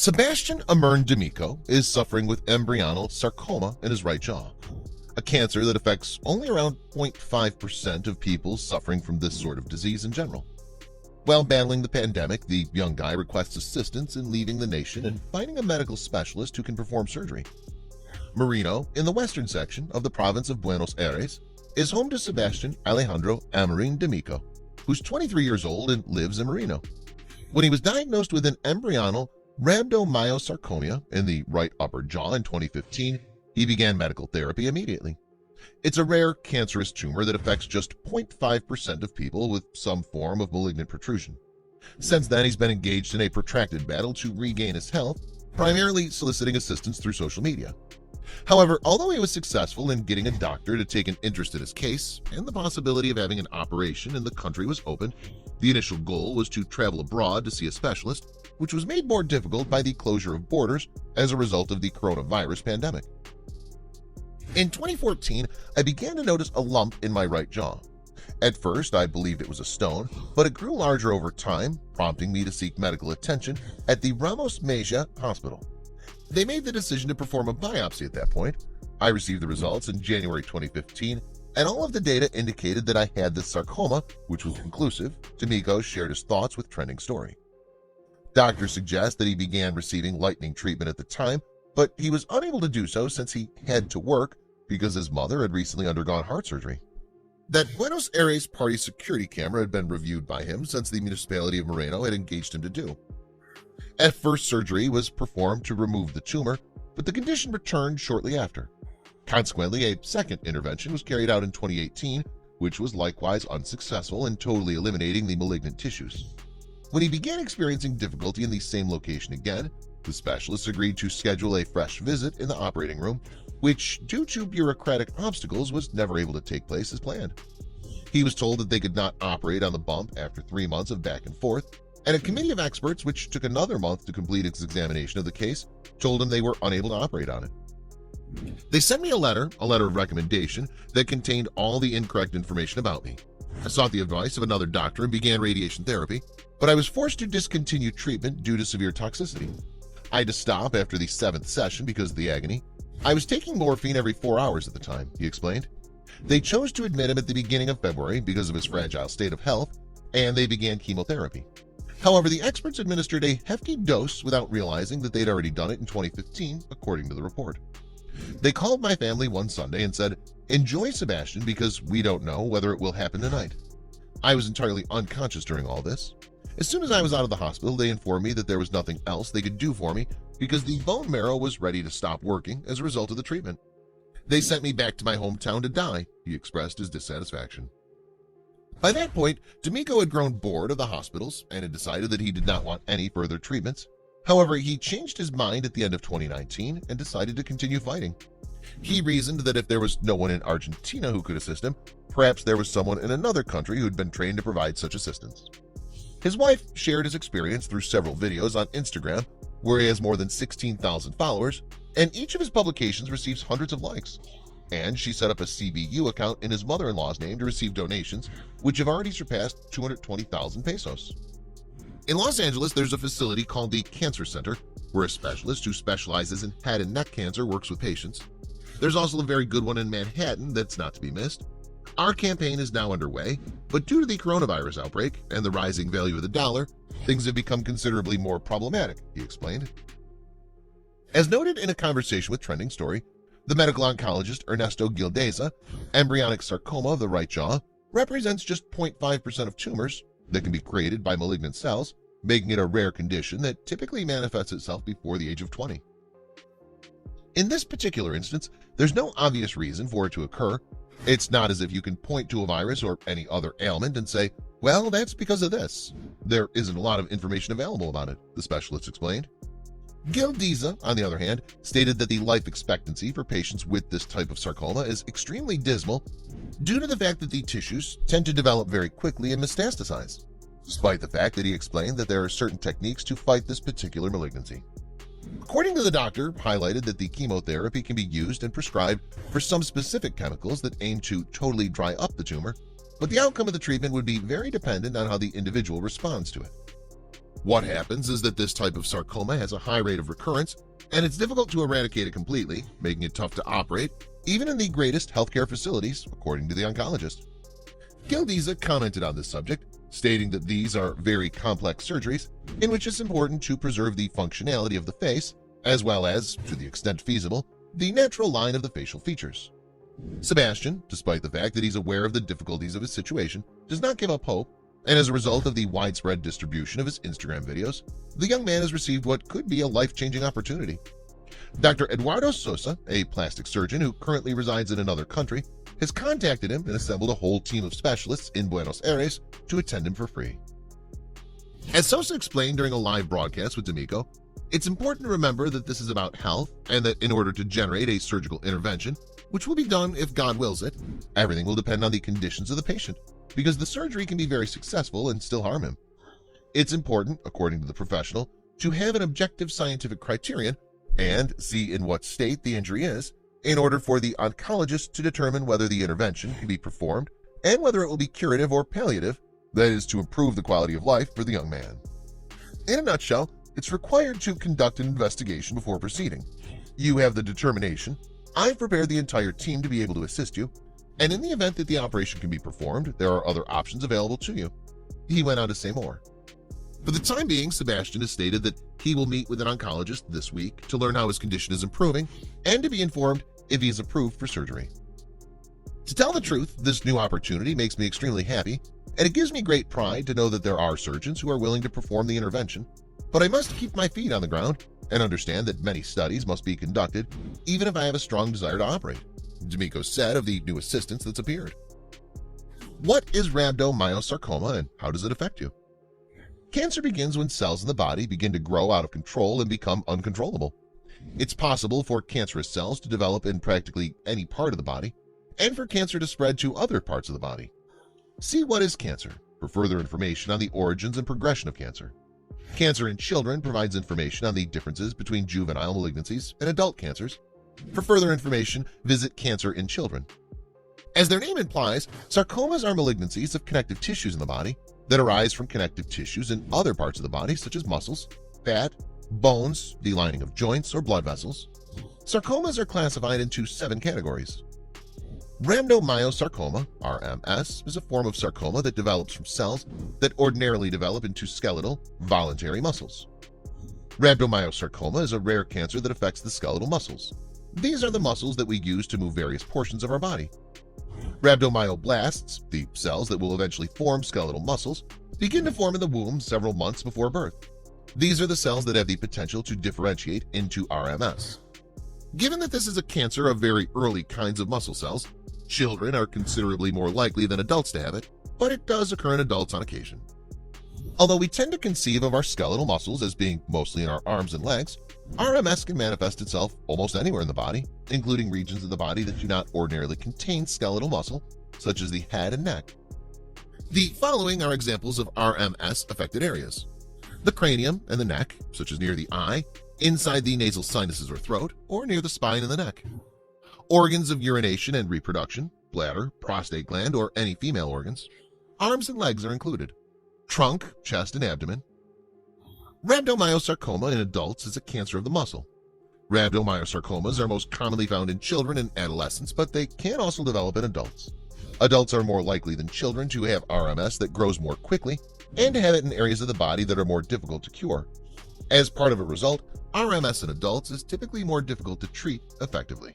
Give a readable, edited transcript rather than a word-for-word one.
Sebastian Amern D'Amico is suffering with embryonal sarcoma in his right jaw, a cancer that affects only around 0.5% of people suffering from this sort of disease in general. While battling the pandemic, the young guy requests assistance in leaving the nation and finding a medical specialist who can perform surgery. Marino, in the western section of the province of Buenos Aires, is home to Sebastian Alejandro Amarin D'Amico, who's 23 years old and lives in Marino. When he was diagnosed with an embryonal rhabdomyosarcoma in the right upper jaw in 2015, he began medical therapy immediately. It's a rare cancerous tumor that affects just 0.5% of people with some form of malignant protrusion. Since then, he's been engaged in a protracted battle to regain his health, primarily soliciting assistance through social media. However, although he was successful in getting a doctor to take an interest in his case and the possibility of having an operation in the country was open, the initial goal was to travel abroad to see a specialist, which was made more difficult by the closure of borders as a result of the coronavirus pandemic. In 2014, I began to notice a lump in my right jaw. At first, I believed it was a stone, but it grew larger over time, prompting me to seek medical attention at the Ramos Hospital. They made the decision to perform a biopsy at that point. I received the results in January 2015, and all of the data indicated that I had this sarcoma, which was conclusive. D'Amico shared his thoughts with Trending Story. Doctors suggest that he began receiving lightning treatment at the time, but he was unable to do so since he had to work because his mother had recently undergone heart surgery. That Buenos Aires party security camera had been reviewed by him since the municipality of Moreno had engaged him to do. At first, surgery was performed to remove the tumor, but the condition returned shortly after. Consequently, a second intervention was carried out in 2018, which was likewise unsuccessful in totally eliminating the malignant tissues. When he began experiencing difficulty in the same location again, the specialists agreed to schedule a fresh visit in the operating room, which, due to bureaucratic obstacles, was never able to take place as planned. He was told that they could not operate on the bump after 3 months of back and forth, and a committee of experts, which took another month to complete its examination of the case, told him they were unable to operate on it. They sent me a letter of recommendation, that contained all the incorrect information about me. I sought the advice of another doctor and began radiation therapy, but I was forced to discontinue treatment due to severe toxicity. I had to stop after the 7th session because of the agony. I was taking morphine every 4 hours at the time, he explained. They chose to admit him at the beginning of February because of his fragile state of health, and they began chemotherapy. However, the experts administered a hefty dose without realizing that they'd already done it in 2015, according to the report. They called my family one Sunday and said, "Enjoy Sebastian because we don't know whether it will happen tonight." I was entirely unconscious during all this. As soon as I was out of the hospital, they informed me that there was nothing else they could do for me because the bone marrow was ready to stop working as a result of the treatment. They sent me back to my hometown to die, he expressed his dissatisfaction. By that point, D'Amico had grown bored of the hospitals and had decided that he did not want any further treatments. However, he changed his mind at the end of 2019 and decided to continue fighting. He reasoned that if there was no one in Argentina who could assist him, perhaps there was someone in another country who had been trained to provide such assistance. His wife shared his experience through several videos on Instagram, where he has more than 16,000 followers, and each of his publications receives hundreds of likes. And she set up a CBU account in his mother-in-law's name to receive donations, which have already surpassed 220,000 pesos. In Los Angeles, there's a facility called the Cancer Center, where a specialist who specializes in head and neck cancer works with patients. There's also a very good one in Manhattan that's not to be missed. Our campaign is now underway, but due to the coronavirus outbreak and the rising value of the dollar, things have become considerably more problematic, he explained. As noted in a conversation with Trending Story, the medical oncologist Ernesto Gildeza, embryonic sarcoma of the right jaw represents just 0.5% of tumors that can be created by malignant cells, making it a rare condition that typically manifests itself before the age of 20. In this particular instance, there's no obvious reason for it to occur. It's not as if you can point to a virus or any other ailment and say, well, that's because of this. There isn't a lot of information available about it, the specialist explained. Gildeza, on the other hand, stated that the life expectancy for patients with this type of sarcoma is extremely dismal due to the fact that the tissues tend to develop very quickly and metastasize, despite the fact that he explained that there are certain techniques to fight this particular malignancy. According to the doctor, highlighted that the chemotherapy can be used and prescribed for some specific chemicals that aim to totally dry up the tumor, but the outcome of the treatment would be very dependent on how the individual responds to it. What happens is that this type of sarcoma has a high rate of recurrence, and it's difficult to eradicate it completely, making it tough to operate, even in the greatest healthcare facilities, according to the oncologist. Gildiza commented on this subject, stating that these are very complex surgeries in which it's important to preserve the functionality of the face, as well as, to the extent feasible, the natural line of the facial features. Sebastian, despite the fact that he's aware of the difficulties of his situation, does not give up hope, and as a result of the widespread distribution of his Instagram videos, the young man has received what could be a life-changing opportunity. Dr. Eduardo Sosa, a plastic surgeon who currently resides in another country, has contacted him and assembled a whole team of specialists in Buenos Aires to attend him for free. As Sosa explained during a live broadcast with D'Amico, it's important to remember that this is about health and that in order to generate a surgical intervention, which will be done if God wills it, everything will depend on the conditions of the patient, because the surgery can be very successful and still harm him. It's important, according to the professional, to have an objective scientific criterion and see in what state the injury is in order for the oncologist to determine whether the intervention can be performed and whether it will be curative or palliative, that is, to improve the quality of life for the young man. In a nutshell, it's required to conduct an investigation before proceeding. You have the determination. I've prepared the entire team to be able to assist you, and in the event that the operation can be performed, there are other options available to you. He went on to say more. For the time being, Sebastian has stated that he will meet with an oncologist this week to learn how his condition is improving and to be informed if he is approved for surgery. To tell the truth, this new opportunity makes me extremely happy, and it gives me great pride to know that there are surgeons who are willing to perform the intervention, but I must keep my feet on the ground and understand that many studies must be conducted, even if I have a strong desire to operate, D'Amico said of the new assistance that's appeared. What is rhabdomyosarcoma and how does it affect you? Cancer begins when cells in the body begin to grow out of control and become uncontrollable. It's possible for cancerous cells to develop in practically any part of the body, and for cancer to spread to other parts of the body. See What is Cancer for further information on the origins and progression of cancer. Cancer in Children provides information on the differences between juvenile malignancies and adult cancers. For further information, visit Cancer in Children. As their name implies, sarcomas are malignancies of connective tissues in the body that arise from connective tissues in other parts of the body, such as muscles, fat, bones, the lining of joints, or blood vessels. Sarcomas are classified into 7 categories. Rhabdomyosarcoma, RMS, is a form of sarcoma that develops from cells that ordinarily develop into skeletal, voluntary muscles. Rhabdomyosarcoma is a rare cancer that affects the skeletal muscles. These are the muscles that we use to move various portions of our body. Rhabdomyoblasts, the cells that will eventually form skeletal muscles, begin to form in the womb several months before birth. These are the cells that have the potential to differentiate into RMS. Given that this is a cancer of very early kinds of muscle cells, children are considerably more likely than adults to have it, but it does occur in adults on occasion. Although we tend to conceive of our skeletal muscles as being mostly in our arms and legs, RMS can manifest itself almost anywhere in the body, including regions of the body that do not ordinarily contain skeletal muscle, such as the head and neck. The following are examples of RMS affected areas: the cranium and the neck, such as near the eye, inside the nasal sinuses or throat, or near the spine and the neck. Organs of urination and reproduction, bladder, prostate gland, or any female organs. Arms and legs are included. Trunk, chest, and abdomen. Rhabdomyosarcoma in adults is a cancer of the muscle. Rhabdomyosarcomas are most commonly found in children and adolescents, but they can also develop in adults. Adults are more likely than children to have RMS that grows more quickly and to have it in areas of the body that are more difficult to cure. As part of a result, RMS in adults is typically more difficult to treat effectively.